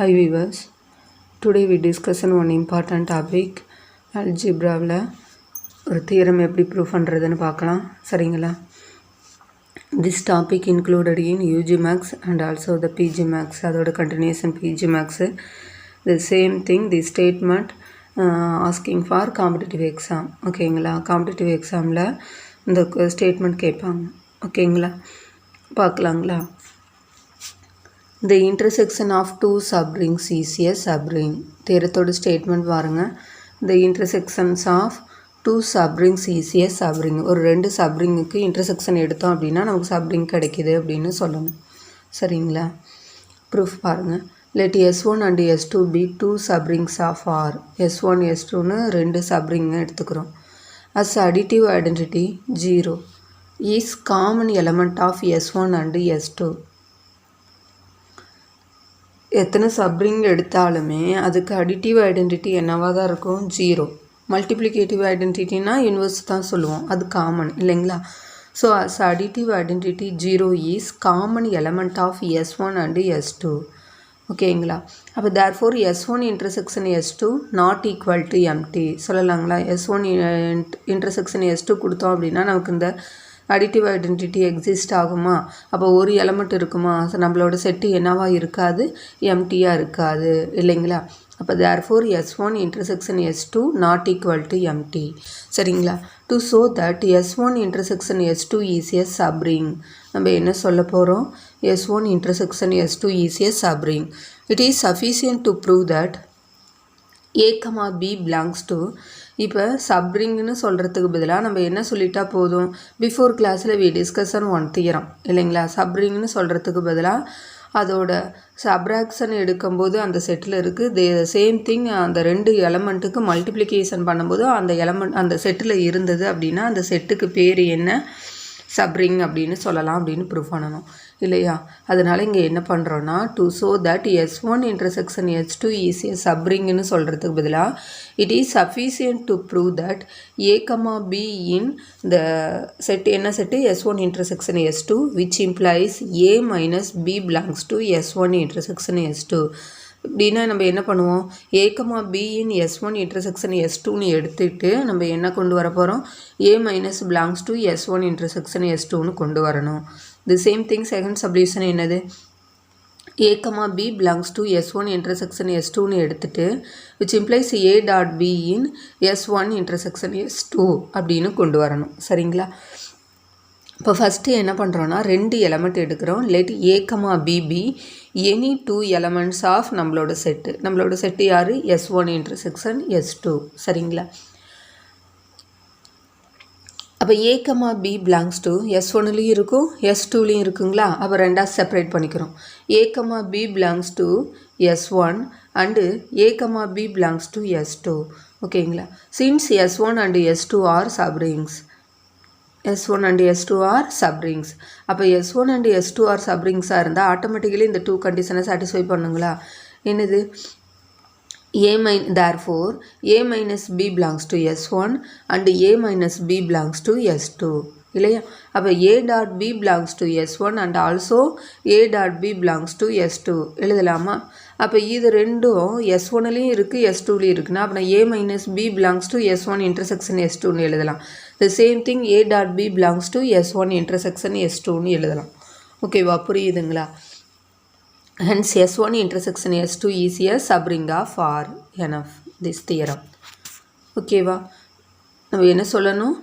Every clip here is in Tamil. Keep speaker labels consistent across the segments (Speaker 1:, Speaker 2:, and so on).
Speaker 1: Hi viewers, today we discuss on one important topic algebraவில் ஒரு தியரம் எப்படி ப்ரூஃப் பண்ணுறதுன்னு பார்க்கலாம். சரிங்களா? This topic included in UG Max and also the PG Max, அதோட continuation PG Max. The same thing, the statement asking for competitive exam. ஓகேங்களா? competitive examல இந்த statement கேட்பாங்க. ஓகேங்களா? பார்க்கலாங்களா? The intersection of two subrings is a subring. தேரத்தோட ஸ்டேட்மெண்ட் பாருங்க. The intersections of two subrings is a subring. ஒரு ரெண்டு சப்ரிங்குக்கு இன்டர்செக்ஷன் எடுத்தோம் அப்படின்னா நமக்கு சப்ரிங் கிடைக்கிது அப்படின்னு சொல்லணும். சரிங்களா? ப்ரூஃப் பாருங்க. Let S1 and S2 be two subrings of R. S1 S2ன்னு ரெண்டு சப்ரிங் எடுத்துக்கிறோம். As additive identity 0 is common element of S1 and S2. எத்தனை சப்ரிங் எடுத்தாலுமே அதுக்கு அடிட்டிவ் ஐடென்டிட்டி என்னவாக தான் இருக்கும்? 0. மல்டிப்ளிகேட்டிவ் ஐடென்டிட்டினா யூனிவர்ஸ் தான் சொல்லுவோம், அது காமன் இல்லைங்களா? So as additive identity 0 is common element of S1 and S2. ஓகேங்களா? அப்போ therefore S1 intersection S2 not equal to empty சொல்லலாங்களா? S1 இன்டர்செக்ஷன் S2 கொடுத்தோம் அப்படின்னா நமக்கு இந்த அடிட்டிவ் ஐடென்டிட்டி எக்ஸிஸ்ட் ஆகுமா? அப்போ ஒரு எலமெண்ட் இருக்குமா? ஸோ நம்மளோட செட்டு என்னவா இருக்காது? எம்டியாக இருக்காது இல்லைங்களா? அப்போ therefore S1 intersection S2 not equal to empty. சரிங்களா? To show that S1 intersection S2 is a subring. நம்ம என்ன சொல்ல போகிறோம்? S1 intersection S2 is a subring. It is sufficient to prove that A, B belongs to. இப்போ சப்ரிங்னு சொல்கிறதுக்கு பதிலாக நம்ம என்ன சொல்லிட்டா போதும்? பிஃபோர் கிளாஸில் வி டிஸ்கஷன் ஒன் தியரம் இல்லைங்களா? சப்ரிங்னு சொல்கிறதுக்கு பதிலாக அதோட சப்ராக்ஷன் எடுக்கும்போது அந்த செட்டில் இருக்குது சேம் திங் அந்த ரெண்டு எலமெண்ட்டுக்கு மல்டிப்ளிகேஷன் பண்ணும்போது அந்த எலமெண்ட் அந்த செட்டில் இருந்தது அப்படின்னா அந்த செட்டுக்கு பேர் என்ன? சப்ரிங் அப்படின்னு சொல்லலாம் அப்படின்னு ப்ரூவ் பண்ணணும் இல்லையா? அதனால் இங்கே என்ன பண்ணுறோன்னா to show that S1 intersection S2 is a சப்ரிங்னு சொல்கிறதுக்கு பதிலாக it is sufficient to prove that A, B in the set என்ன set? S1 intersection S2 which implies A minus B belongs to S1 intersection S2. இப்படின்னா நம்ம என்ன பண்ணுவோம்? A, B in S1 intersection S2ன்னு எடுத்துகிட்டு நம்ம என்ன கொண்டு வர போகிறோம்? A minus belongs to S1 intersection S2ன்னு கொண்டு வரணும். The same thing second subdivision என்னது? A, B belongs to S1 intersection S2ன்னு எடுத்துகிட்டு which implies A dot B in S1 intersection S2 அப்படின்னு கொண்டு வரணும். சரிங்களா? இப்போ ஃபஸ்ட்டு என்ன பண்ணுறோன்னா ரெண்டு எலமெண்ட் எடுக்கிறோம். Let A, B be any two elements of நம்மளோட செட்டு. நம்மளோட செட்டு யார்? S1 intersection S2. சரிங்களா? அப்போ A, B பிலாங்ஸ் டு S1லேயும் இருக்கும் S2லேயும் இருக்குங்களா? அப்போ ரெண்டாக செப்பரேட் பண்ணிக்கிறோம். A, B belongs to S1 and A, B belongs to S2. ஓகேங்களா? Since S1 and S2 are subrings. S1 and S2 are subrings. அப்போ S1 and S2 are subringsஆக இருந்தால் ஆட்டோமேட்டிக்கலி இந்த டூ கண்டிஷனை சாட்டிஸ்ஃபை பண்ணுங்களா? என்னது? therefore A minus B belongs to S1 and A minus B belongs to S2 இல்லையா? அப்போ A dot B belongs to S1 and also A dot B belongs to S2 எழுதலாமா? அப்போ இது ரெண்டும் S1லேயும் இருக்குது S2லேயும் இருக்குன்னா அப்போ A minus B belongs to S1 intersection S2ன்னு எழுதலாம். The same thing A dot B belongs to S1 intersection S2ன்னு எழுதலாம். ஓகேவா? புரியுதுங்களா? Hence S1 intersection S2 is a subring of R. enough this theorem. ஓகேவா? நம்ம என்ன சொல்லணும்?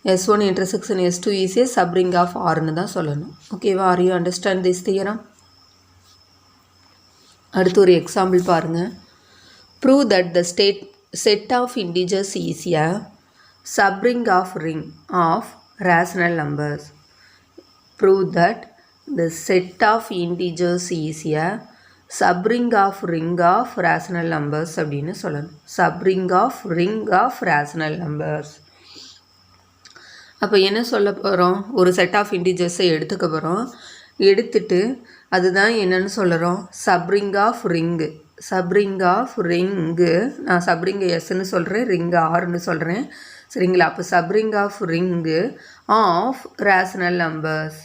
Speaker 1: S1 intersection S2 is a subring of Rன்னு தான் சொல்லணும். ஓகேவா? Are you understand this theorem? அடுத்து ஒரு எக்ஸாம்பிள் பாருங்கள். Prove that the set of integers is a subring of ring of rational numbers. Prove that the set of integers is a subring of ring of rational numbers அப்படின்னு சொல்லணும். subring of ring of rational numbers. அப்போ என்ன சொல்ல போகிறோம்? ஒரு செட் ஆஃப் இன்டிஜர்ஸை எடுத்துக்க போகிறோம். எடுத்துட்டு அதுதான் என்னன்னு சொல்கிறோம்? Subring of ring. Subring of ring. நான் சப்ரிங் எஸ்ன்னு சொல்கிறேன், ரிங் ஆர்ன்னு சொல்கிறேன். சரிங்களா? அப்போ subring of ring of rational numbers.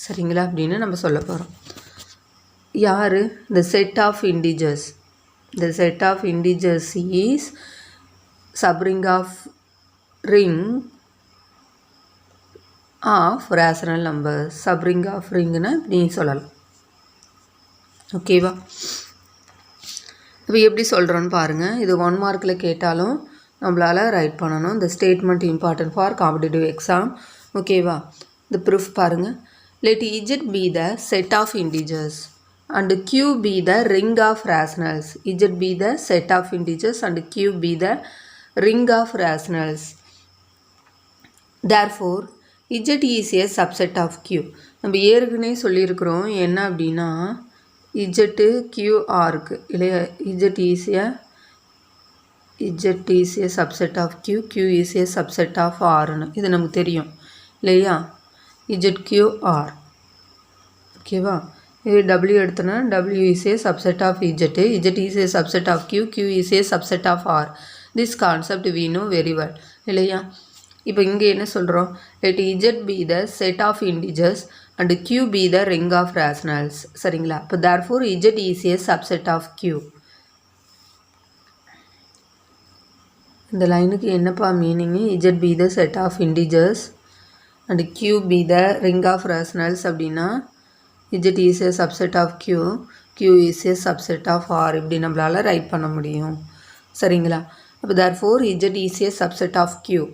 Speaker 1: சரிங்களா? அப்படின்னு நம்ம சொல்ல போகிறோம். யார் the set of integers. The set of integers is subring of ring of rational numbers. Subring of ringனா இப்படி சொல்லலாம். ஓகேவா? இப்போ எப்படி சொல்கிறோன்னு பாருங்கள். இது 1 மார்க்கில் கேட்டாலும் நம்மளால் ரைட் பண்ணணும். இந்த statement important for competitive exam. ஓகேவா? இந்த ப்ரூஃப் பாருங்கள். let z be the set of integers and q be the ring of rationals. z be the set of integers and q be the ring of rationals. Therefore z is a subset of q. நம்ம ஏற்கனவே சொல்லியிருக்கிறோம் என்ன அப்படின்னா z q r இல்லையா? z is a subset of q, q is a subset of rன்னு இது நமக்கு தெரியும் இல்லையா? ZQR. ஓகேவா? இது W எடுத்தோன்னா W is a subset of Z, Z is a subset of Q, Q is a subset of R. This concept we know very well இல்லையா? இப்போ இங்கே என்ன சொல்கிறோம்? let Z be the set of integers and Q be the ring of rationals. சரிங்களா? இப்போ therefore Z is a subset of Q. இந்த லைனுக்கு என்னப்பா meaning? Z be the set of integers and q be the ring of rationals அப்படின்னா z is a subset of q, q is a subset of r இப்படி நம்மளால் ரைட் பண்ண முடியும். சரிங்களா? அப்போ therefore z is a subset of q.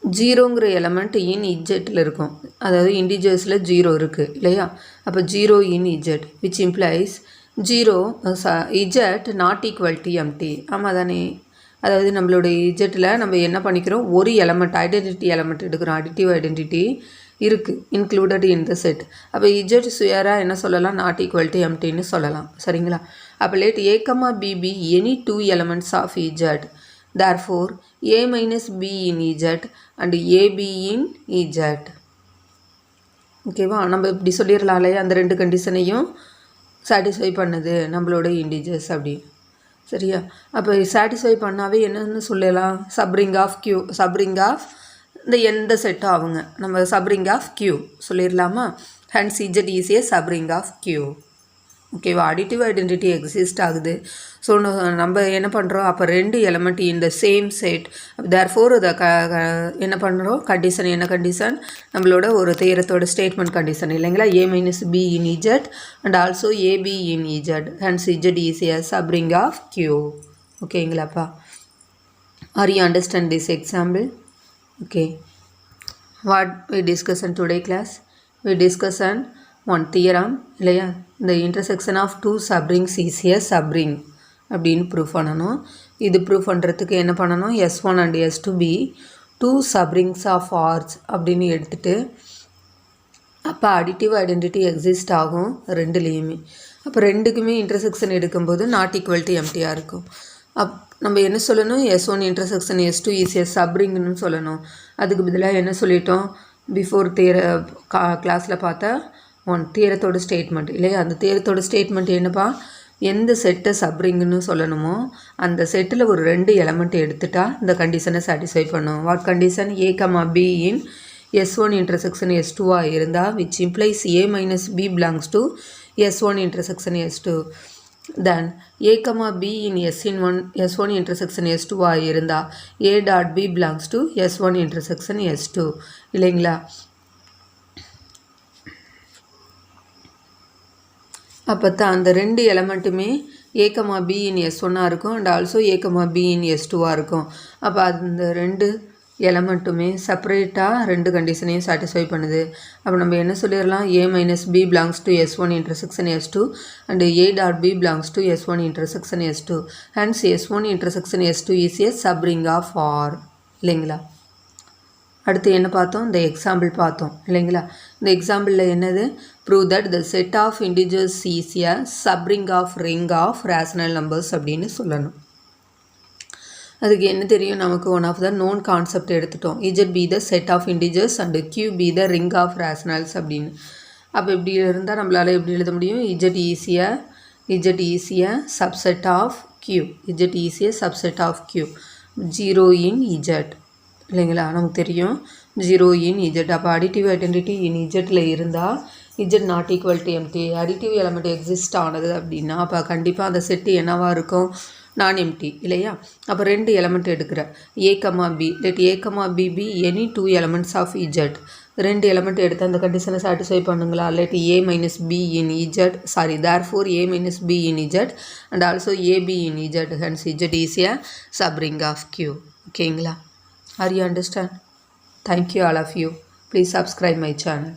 Speaker 1: ஜீரோங்கிற எலமெண்ட் இன் இஜெட்டில் இருக்கும். அதாவது இன்டிஜர்ஸில் 0 இருக்குது இல்லையா? அப்போ 0 in Z which implies 0 z not equal to empty. ஆமாம் தானே? அதாவது நம்மளுடைய இஜெட்டில் நம்ம என்ன பண்ணிக்கிறோம்? ஒரு எலமெண்ட் ஐடென்டிட்டி எலமெண்ட் எடுக்கிறோம். அடிட்டிவ் ஐடென்டிட்டி இருக்குது இன்க்ளூடட் இன் த செட். அப்போ இஜெட் சுயராக என்ன சொல்லலாம்? நாட் ஈக்குவல் டு எம்டின்னு சொல்லலாம். சரிங்களா? அப்போ let a, b be any 2 elements of z. Therefore a minus b in z and a b in z. ஓகேவா? நம்ம இப்படி சொல்லிடலாம் இல்லையா? அந்த 2 கண்டிஷனையும் சாட்டிஸ்ஃபை பண்ணுது நம்மளோட இன்டிஜர்ஸ் அப்படின்னு. சரியா? அப்போ சாட்டிஸ்ஃபை பண்ணாவே என்னென்னு சொல்லலாம்? Subring of Q. Subring of இந்த எந்த செட்டும் அவங்க நம்ம சப்ரிங் ஆஃப் க்யூ சொல்லிடலாமா? Hence z is a subring of Q. ஓகேவா? அடிட்டிவ் ஐடென்டிட்டி எக்ஸிஸ்ட் ஆகுது. ஸோ நம்ம என்ன பண்ணுறோம்? அப்போ 2 எலமெண்ட் இந்த சேம் செட். தேர்ஃபோர் இதை என்ன பண்ணுறோம்? கண்டிஷன் என்ன கண்டிஷன்? நம்மளோட ஒரு தேரத்தோட ஸ்டேட்மெண்ட் கண்டிஷன் இல்லைங்களா? a minus b in z and also ab in z. hence z is a subring of q. ஓகேங்களாப்பா? Are you understand this example? Okay. What we discuss in today class? We discuss on one theorem இல்லையா? the intersection of two subrings is a subring அப்படின்னு ப்ரூஃப் பண்ணணும். இது ப்ரூஃப் பண்ணுறதுக்கு என்ன பண்ணணும்? S1 and S2 be two subrings of R's அப்படின்னு எடுத்துகிட்டு அப்போ அடிட்டிவ் ஐடென்டிட்டி எக்ஸிஸ்ட் ஆகும் ரெண்டுலேயுமே. அப்போ ரெண்டுக்குமே இன்டர்செக்ஷன் எடுக்கும்போது நாட் ஈக்குவல் டு எம்டியாக இருக்கும். நம்ம என்ன சொல்லணும்? S1 இன்டர்செக்ஷன் S2 இஸ் எ சப்ரிங்னு சொல்லணும். அதுக்கு பதிலாக என்ன சொல்லிட்டோம்? பிஃபோர் கிளாஸில் பார்த்தா தேரத்தோட ஸ்டேட்மெண்ட் இல்லையா? அந்த தேரத்தோட ஸ்டேட்மெண்ட் என்னப்பா? எந்த செட்டை சப்ரிங்னு சொல்லணுமோ அந்த செட்டில் ஒரு 2 எலமெண்ட் எடுத்துட்டா இந்த கண்டிஷனை சாட்டிஸ்ஃபை பண்ணும். What condition? a, b in S1 intersection S2 இருந்தால் which implies a minus b belongs to S1 intersection S2. then a, b in S1 intersection S2 இருந்தால் a dot b belongs to S1 intersection S2 இல்லைங்களா? அப்போ தான் அந்த 2 எலமெண்ட்டுமே a, b in S1 இருக்கும் and also a, b in S2 இருக்கும். அப்போ அந்த 2 எலமெண்ட்டுமே செப்பரேட்டாக 2 கண்டிஷனையும் சாட்டிஸ்ஃபை பண்ணுது. அப்போ நம்ம என்ன சொல்லிடலாம்? a minus b belongs to S1 intersection S2 and a dot b belongs to S1 intersection S2. hence S1 intersection S2 is a subring of R இல்லைங்களா? அடுத்து என்ன பார்த்தோம்? இந்த எக்ஸாம்பிள் பார்த்தோம் இல்லைங்களா? இந்த எக்ஸாம்பிளில் என்னது? Prove that the set of integers is a subring of ring of rational numbers அப்படின்னு சொல்லணும். அதுக்கு என்ன தெரியும் நமக்கு? One of the known concept எடுத்துட்டோம். z be the set of integers and q be the ring of rationals அப்படின்னு. அப்போ இப்படி இருந்தால் நம்மளால் எப்படி எழுத முடியும்? z is a subset of q. z is a subset of q. 0 in z இல்லைங்களா? நமக்கு தெரியும் 0 in z. அப்போ அடிட்டிவ் ஐடென்டிட்டி இன் இஜெட்டில் இருந்தால் z not equal to empty, additive element exist ஆனது அப்படின்னா அப்போ கண்டிப்பாக அந்த செட்டு என்னவாக இருக்கும், நான் எம்டி இல்லையா. அப்போ 2 எலமெண்ட் எடுக்கிறேன், A comma B, let A comma B be any 2 elements of Z. 2 element எடுத்து அந்த கண்டிஷனை சாட்டிஸ்ஃபை பண்ணுங்களா, let A minus B in Z, sorry therefore A minus B in Z and also AB in Z, hence Z is a subring of Q. ஓகேங்களா, are you understand? Thank you all of you. Please subscribe my channel.